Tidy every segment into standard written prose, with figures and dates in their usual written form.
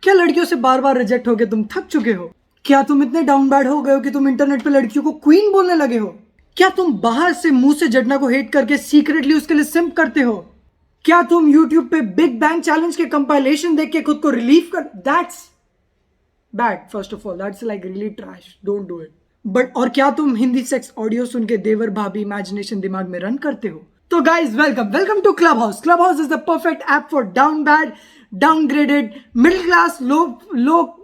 क्या लड़कियों से बार बार रिजेक्ट हो गए तुम थक चुके हो? क्या तुम इतने डाउन बैड हो गए हो कि तुम इंटरनेट पे लड़कियों को क्वीन बोलने लगे हो? क्या तुम बाहर से मुंह से जटना को हेट करके सीक्रेटली उसके लिए सिम्प करते हो? क्या तुम यूट्यूब पे बिग बैंग चैलेंज के कंपाइलेशन देख के खुद को रिलीव कर? That's bad first of all, that's like really trash, don't do it. But और क्या तुम हिंदी सेक्स ऑडियो सुन के देवर भाभी इमेजिनेशन दिमाग में रन करते हो? तो guys welcome to Clubhouse. Clubhouse is the perfect app for down bad, downgraded, middle class, low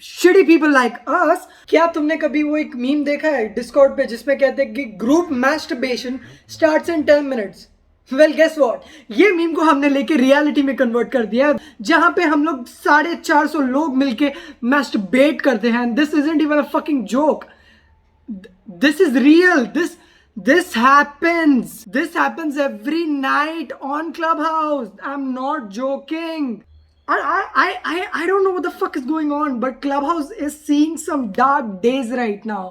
shitty people like us. क्या तुमने कभी वो एक मीम देखा है डिस्कॉर्ड पे जिसमें कहते हैं कि group masturbation starts in 10 minutes? Well guess what, ये मीम को हमने लेके रियलिटी में कन्वर्ट कर दिया है, जहां पे हम लोग 450 लोग मिलके मैस्टरबेट करते हैं. This isn't even a fucking joke. This is real. This happens every night on Clubhouse. I'm not joking. I don't know what the fuck is going on, but Clubhouse is seeing some dark days right now.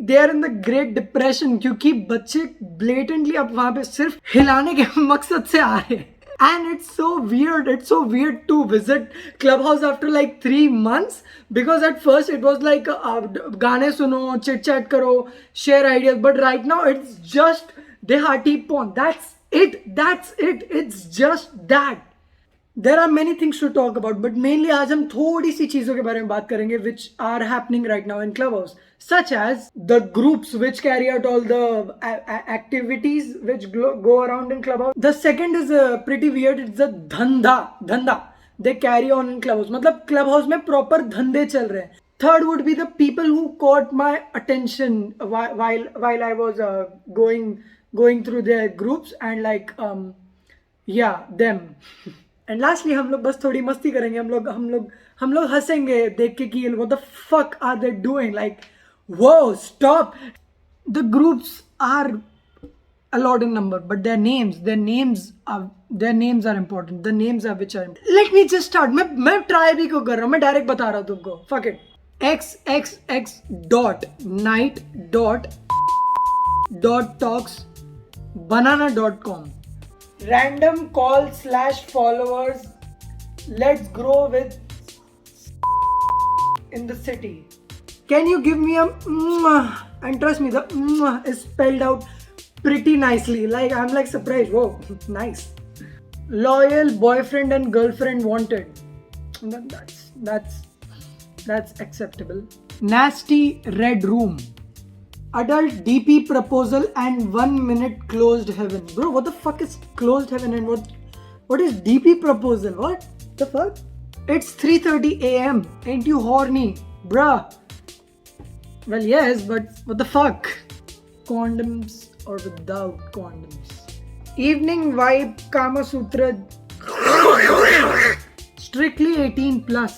They are in the Great Depression क्योंकि बच्चे blatantly अब वहाँ पे सिर्फ हिलाने के मकसद से आ रहे हैं. And it's so weird to visit Clubhouse after like 3 months, because at first it was like गाने सुनो, chit chat करो, share ideas, but right now it's just dehati porn. That's it. It's just that. There are many things to talk about, but mainly आज हम थोड़ी सी चीजों के बारे में बात करेंगे which are happening right now in Clubhouse, such as the groups which carry out all the activities which go around in Clubhouse. The second is pretty weird. It's the धंधा they carry on in Clubhouse. मतलब Clubhouse में proper धंधे चल रहे हैं. Third would be the people who caught my attention while I was going through their groups and like them. And lastly हम लोग बस थोड़ी मस्ती करेंगे. हम लोग हंसेंगे देख के कि what the fuck are they doing, like वो stop. The groups are a lot in number, but their names are important. The names are which are important. Let me just start. मैं ट्राई भी क्यों कर रहा हूँ, मैं direct बता रहा हूँ तुमको. Fuck it. xxx dot night dot talks banana.com. Random call / followers. Let's grow with in the city. Can you give me a and trust me, the is spelled out pretty nicely. Like I'm like surprised. Whoa, nice. Loyal boyfriend and girlfriend wanted. That's acceptable. Nasty red room. Adult DP proposal and 1 minute closed heaven. Bro, what the fuck is closed heaven and what is DP proposal? What the fuck? It's 3:30 a.m. Ain't you horny, bruh? Well, yes, but what the fuck? Condoms or without condoms? Evening vibe Kama Sutra. Strictly 18 plus.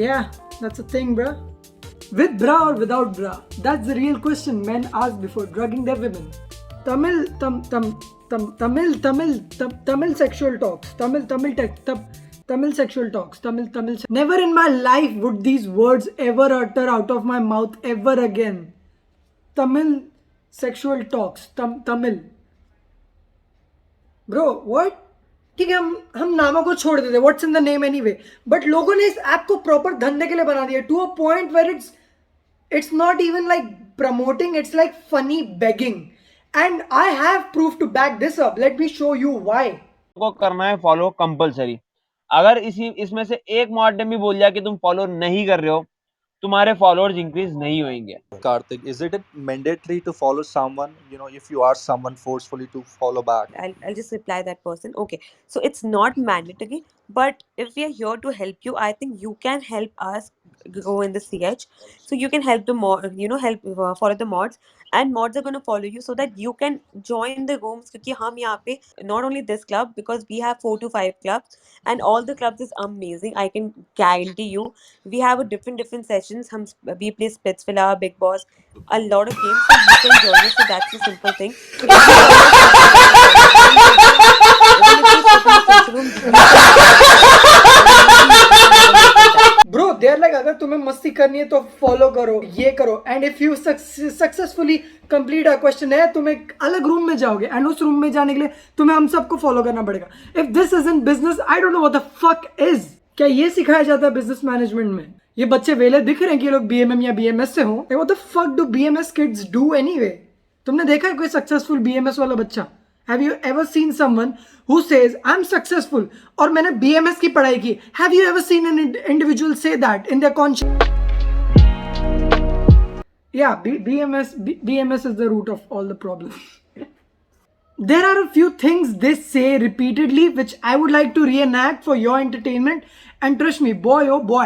Yeah, that's a thing, bruh. With bra or without bra? That's the real question men ask before drugging their women. Tamil sexual talks. Tamil sexual talks. Tamil. Never in my life would these words ever utter out of my mouth ever again. Tamil sexual talks. Tamil. Bro, what? ठीक है, हम नामों को छोड़ देते. What's in the name anyway? But लोगों ने इस ऐप को प्रॉपर धंधे के लिए बना दिया to a point where it's not even like promoting, it's like funny begging. And I have proof to back this up. Let me show you why. को करना है फॉलो कंपलसरी. अगर इसमें से एक मॉडर्न भी बोल जाए कि तुम फॉलो नहीं कर रहे हो, तुम्हारे फॉलोअर्स इंक्रीज नहीं होंगे. Karthik, is it mandatory to follow someone, if you ask someone forcefully to follow back? I'll just reply that person. Okay, so it's not mandatory, but if we are here to help you, I think you can help us go in the CH. So you can help the follow the mods, and mods are going to follow you so that you can join the rooms. क्योंकि हम यहाँ पे not only this club, because we have 4 to 5 clubs, and all the clubs is amazing. I can guarantee you, we have a different sessions. We play Splitsvilla, Big Boss, a lot of games, so you can join us. So that's a simple thing. Bro, they're like अगर तुम्हें मस्ती करनी है तो follow करो, ये करो. And if you successfully complete a question है, तुम एक अलग रूम में जाओगे, एंड उस रूम में जाने के लिए तुम्हें हम सबको फॉलो करना पड़ेगा. If this is in business, I don't know what the fuck is. क्या ये सिखाया जाता है बिजनेस मैनेजमेंट में? ये बच्चे वेले दिख रहे हैं कि ये लोग बीएमएम या बीएमएस से हो? What the fuck do BMS kids do anyway? तुमने देखा है कोई सक्सेसफुल बीएमएस वाला बच्चा? Have you ever seen someone who says I am successful और मैंने बीएमएस की पढ़ाई की? Have you ever seen an individual say that in their conscious? Yeah, BMS is the root of all the problems. There are a few things they say repeatedly which I would like to reenact for your entertainment, and trust me, boy oh boy,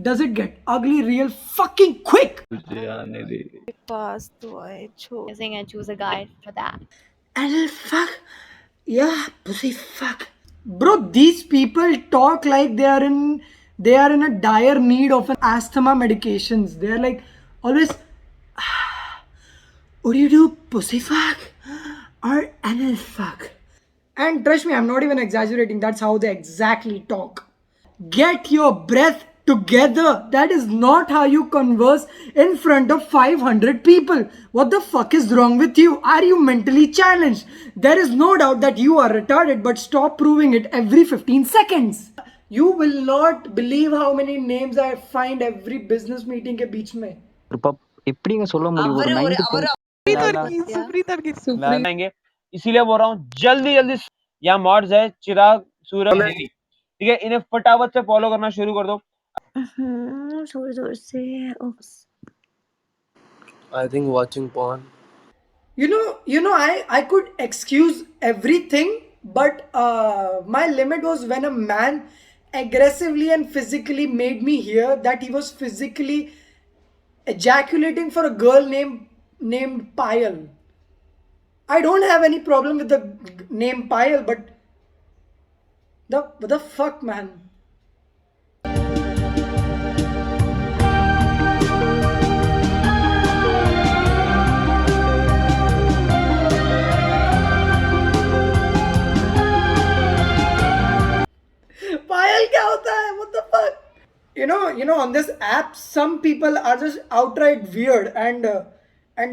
does it get ugly real fucking quick. Pass to I chose. I choose a guy for that. And fuck, yeah, pussy fuck. Bro, these people talk like they are in a dire need of an asthma medications. They are like always, would you do pussy fuck or anal fuck? And trust me, I'm not even exaggerating. That's how they exactly talk. Get your breath together. That is not how you converse in front of 500 people. What the fuck is wrong with you? Are you mentally challenged? There is no doubt that you are retarded, but stop proving it every 15 seconds. You will not believe how many names I find every business meeting के बीच में. எப்படிங்க சொல்ல முடியும் ஒரு 90 आएंगे, इसीलिए बोल रहा हूँ जल्दी जल्दी। यहाँ मॉड्स है चिराग, सूरज, हेली, ठीक है, इन्हें फटाफट से फॉलो करना शुरू कर दो। जोर से। Oops. I think watching porn. You know, I could excuse everything, but my limit was when a man aggressively and physically made me hear that he was physically ejaculating for a girl named Payal. I don't have any problem with the name Payal, but the fuck, man. Payal क्या होता है? What the fuck? You know, on this app, some people are just outright weird, and I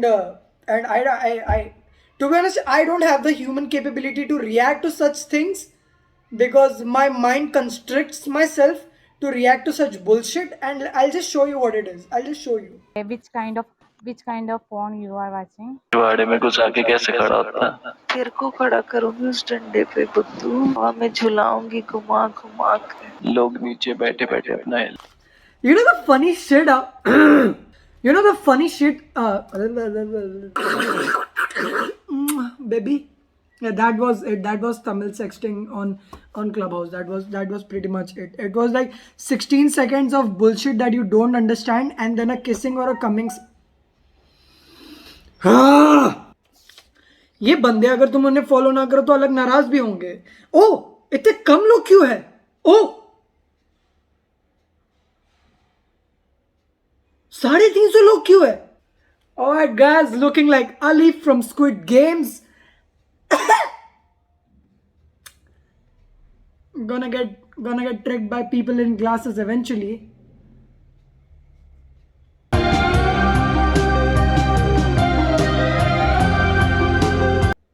to be honest, I don't have the human capability to react to such things because my mind constricts myself to react to such bullshit. And I'll just show you what it is. I'll just show you. Which kind of porn you are watching? जुआड़े में घुस आके कैसे खड़ा होता? तेरे को खड़ा करूंगी उस डंडे पे बुद्धू, हवा में झुलाऊंगी घुमा घुमा के। लोग नीचे बैठे बैठे अपना You know the funny shit? You know the funny shit? Baby. Yeah, that was it. That was Tamil sexting on Clubhouse. That was pretty much it. It was like 16 seconds of bullshit that you don't understand, and then a kissing or a coming. ये बंदे अगर तुम उन्हें follow ना करो तो अलग नाराज भी होंगे. ओ इतने कम लोग क्यों है? ओ 350 लोग क्यों है? Alright guys, looking like Ali from Squid Games. gonna get tricked by people in glasses eventually.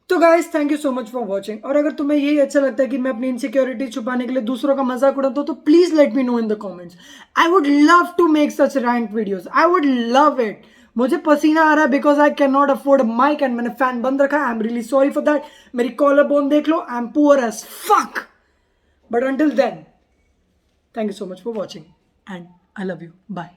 तो guys thank you so much for watching. और अगर तुम्हें यही अच्छा लगता है कि मैं अपनी इनसिक्योरिटी छुपाने के लिए दूसरों का मजाक उड़ाता हूं तो please let me know in the comments. I would love to make such rank videos. I would love it. मुझे पसीना आ रहा है because I can not afford mic and मैंने फैन बंद रखा है. I am really sorry for that. मेरी कॉलर बोन देख लो. I am poor as fuck. But until then thank you so much for watching and I love you. Bye.